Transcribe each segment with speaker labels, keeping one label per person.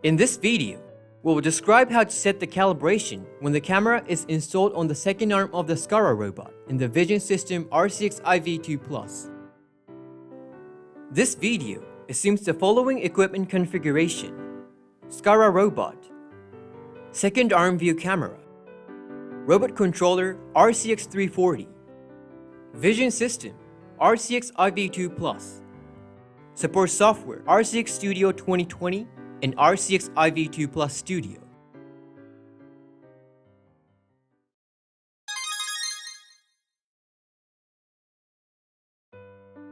Speaker 1: In this video, we will describe how to set the calibration when the camera is installed on the second arm of the SCARA robot in the vision system RCXiVY2+. This video assumes the following equipment configuration: SCARA robot, second arm view camera, robot controller RCX340, vision system RCXiVY2+, support software RCX Studio 2020 and RCXiVY2+ Studio.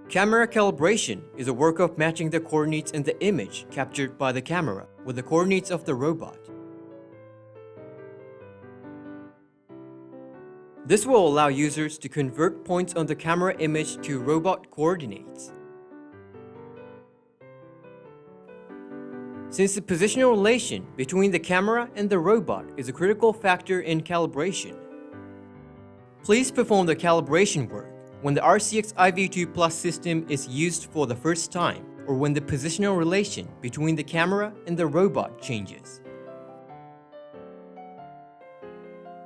Speaker 1: Camera calibration is a work of matching the coordinates in the image captured by the camera with the coordinates of the robot. This will allow users to convert points on the camera image to robot coordinates. Since the positional relation between the camera and the robot is a critical factor in calibration, please perform the calibration work when the RCXiVY2+ system is used for the first time or when the positional relation between the camera and the robot changes.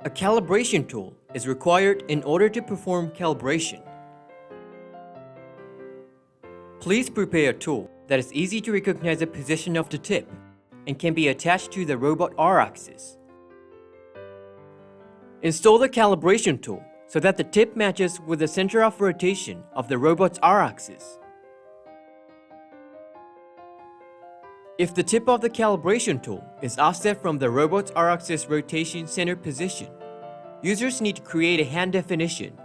Speaker 1: A calibration tool is required in order to perform calibration. Please prepare a tool that is easy to recognize the position of the tip and can be attached to the robot R-axis. Install the calibration tool so that the tip matches with the center of rotation of the robot's R-axis. If the tip of the calibration tool is offset from the robot's R-axis rotation center position, users need to create a hand definition.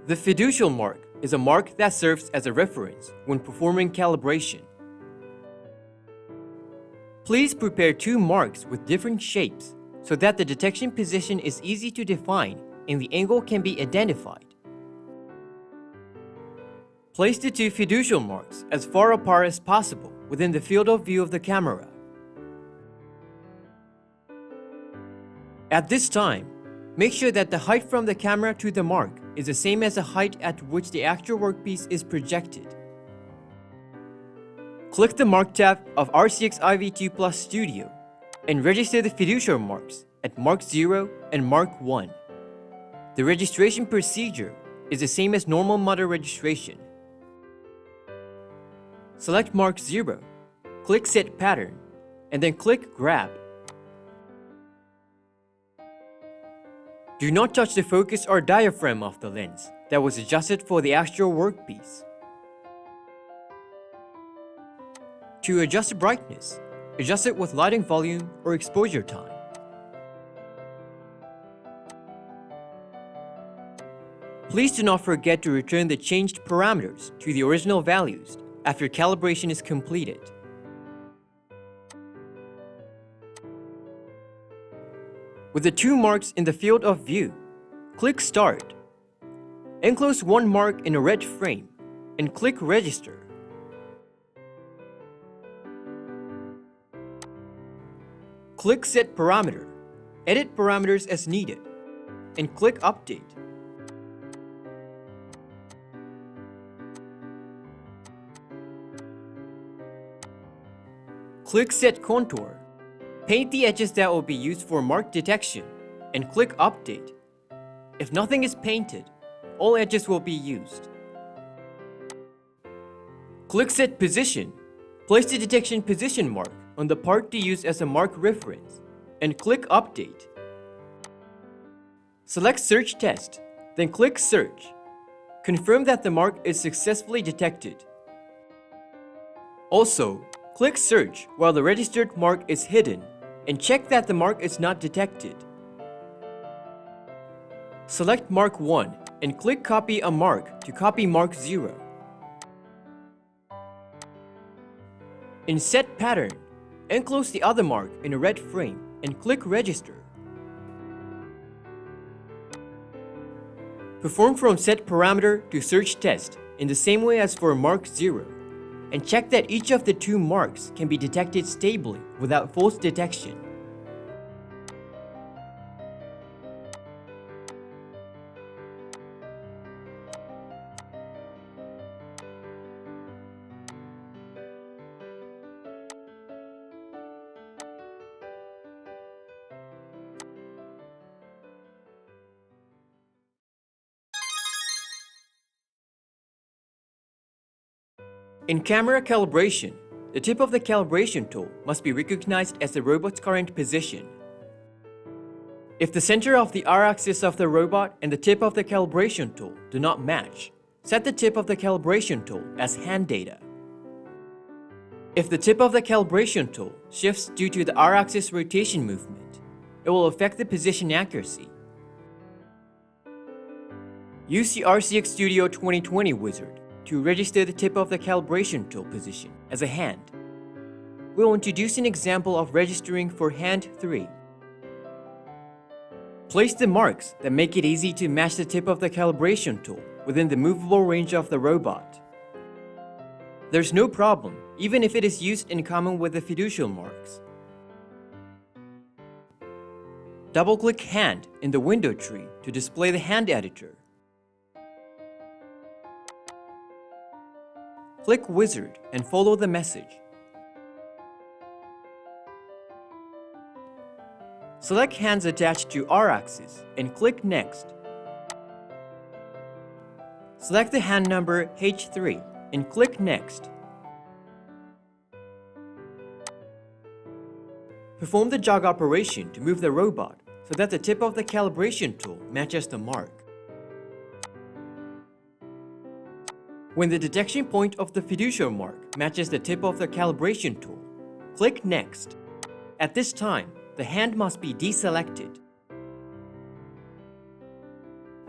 Speaker 1: The Fiducial mark is a mark that serves as a reference when performing calibration. Please prepare two marks with different shapes so that the detection position is easy to define and the angle can be identified. Place the two Fiducial marks as far apart as possible within the field of view of the camera. At this time, make sure that the height from the camera to the mark is the same as the height at which the actual workpiece is projected. Click the Mark tab of RCXiVY2+ Studio and register the Fiducial marks at Mark 0 and Mark 1. The registration procedure is the same as normal model registration. Select Mark 0, click Set Pattern, and then click Grab. Do not touch the focus or diaphragm of the lens that was adjusted for the actual workpiece. To adjust the brightness, adjust it with lighting volume or exposure time. Please do not forget to return the changed parameters to the original values after calibration is completed. With the two marks in the field of view, click Start. Enclose one mark in a red frame and click Register. Click Set Parameter, edit parameters as needed, and click Update. Click Set Contour. Paint the edges that will be used for mark detection, and click Update. If nothing is painted, all edges will be used. Click Set Position. Place the detection position mark on the part to use as a mark reference, and click Update. Select Search Test, then click Search. Confirm that the mark is successfully detected. Also, click Search while the registered mark is hidden, and check that the mark is not detected. Select Mark 1 and click Copy a Mark to copy Mark 0. In Set Pattern, enclose the other mark in a red frame and click Register. Perform from Set Parameter to Search Test in the same way as for Mark 0, and check that each of the two marks can be detected stably without false detection. In camera calibration, the tip of the calibration tool must be recognized as the robot's current position. If the center of the R-axis of the robot and the tip of the calibration tool do not match, set the tip of the calibration tool as hand data. If the tip of the calibration tool shifts due to the R-axis rotation movement, it will affect the position accuracy. Use the RCX Studio 2020 wizard to register the tip of the calibration tool position as a hand. We will introduce an example of registering for hand 3. Place the marks that make it easy to match the tip of the calibration tool within the movable range of the robot. There's no problem, even if it is used in common with the Fiducial marks. Double-click Hand in the window tree to display the hand editor. Click Wizard and follow the message. Select hands attached to R-axis and click Next. Select the hand number H3 and click Next. Perform the jog operation to move the robot so that the tip of the calibration tool matches the mark. When the detection point of the Fiducial mark matches the tip of the calibration tool, click Next. At this time, the hand must be deselected.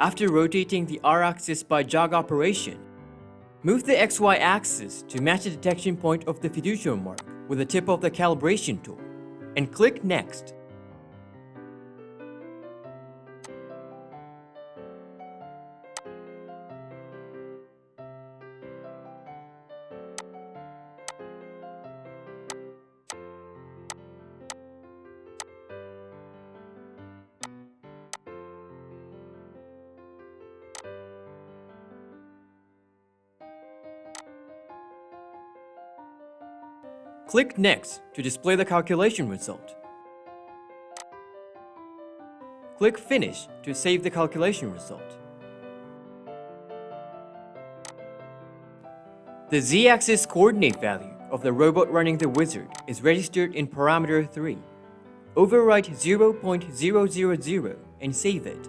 Speaker 1: After rotating the R-axis by jog operation, move the XY axis to match the detection point of the Fiducial mark with the tip of the calibration tool, and click Next. Click Next to display the calculation result. Click Finish to save the calculation result. The Z-axis coordinate value of the robot running the wizard is registered in parameter 3. Overwrite 0.000 and save it.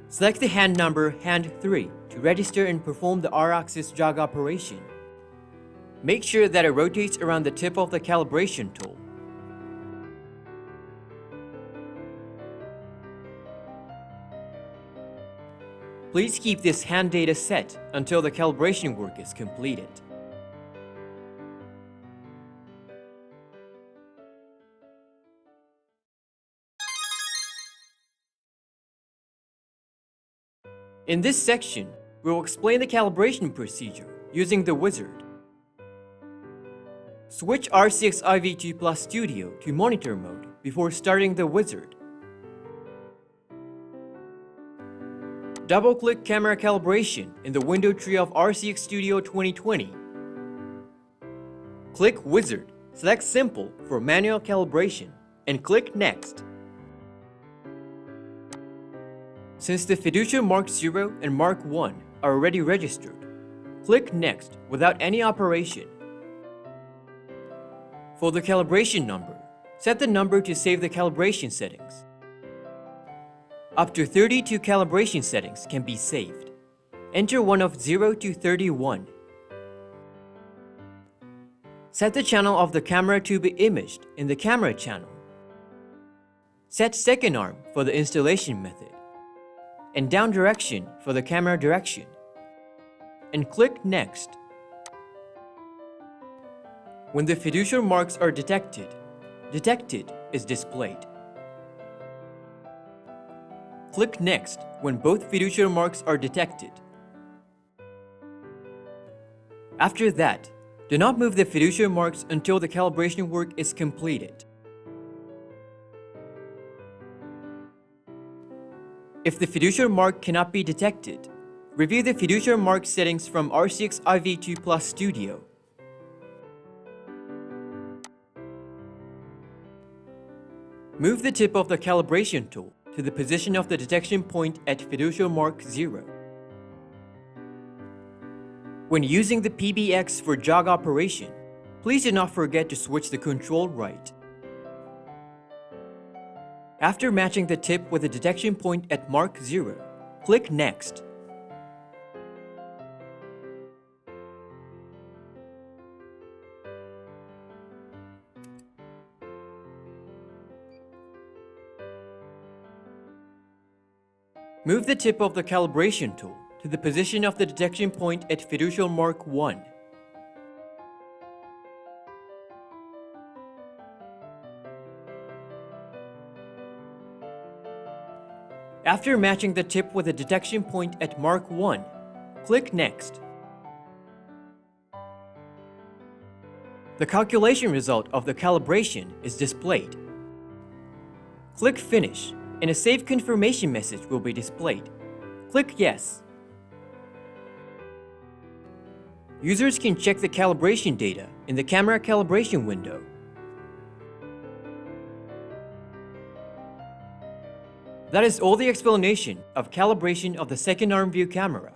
Speaker 1: Select the hand number Hand 3 to register and perform the R-axis jog operation. Make sure that it rotates around the tip of the calibration tool. Please keep this hand data set until the calibration work is completed. In this section, we will explain the calibration procedure using the wizard. Switch RCXiVY2 Plus Studio to monitor mode before starting the wizard. Double-click Camera Calibration in the window tree of RCX Studio 2020. Click Wizard, select Simple for manual calibration, and click Next. Since the Fiducial Mark 0 and Mark 1 are already registered, click Next without any operation. For the calibration number, set the number to save the calibration settings. Up to 32 calibration settings can be saved. Enter one of 0 to 31. Set the channel of the camera to be imaged in the camera channel. Set second arm for the installation method, and down direction for the camera direction, and click Next. When the Fiducial marks are detected, Detected is displayed. Click Next when both Fiducial marks are detected. After that, do not move the Fiducial marks until the calibration work is completed. If the Fiducial mark cannot be detected, review the Fiducial mark settings from RCXiVY2 Plus Studio. Move the tip of the calibration tool to the position of the detection point at Fiducial mark 0. When using the PBX for jog operation, please do not forget to switch the control right. After matching the tip with the detection point at mark 0, click Next. Move the tip of the calibration tool to the position of the detection point at Fiducial mark 1. After matching the tip with the detection point at mark 1, click Next. The calculation result of the calibration is displayed. Click Finish, and a save confirmation message will be displayed. Click Yes. Users can check the calibration data in the camera calibration window. That is all the explanation of calibration of the second arm view camera.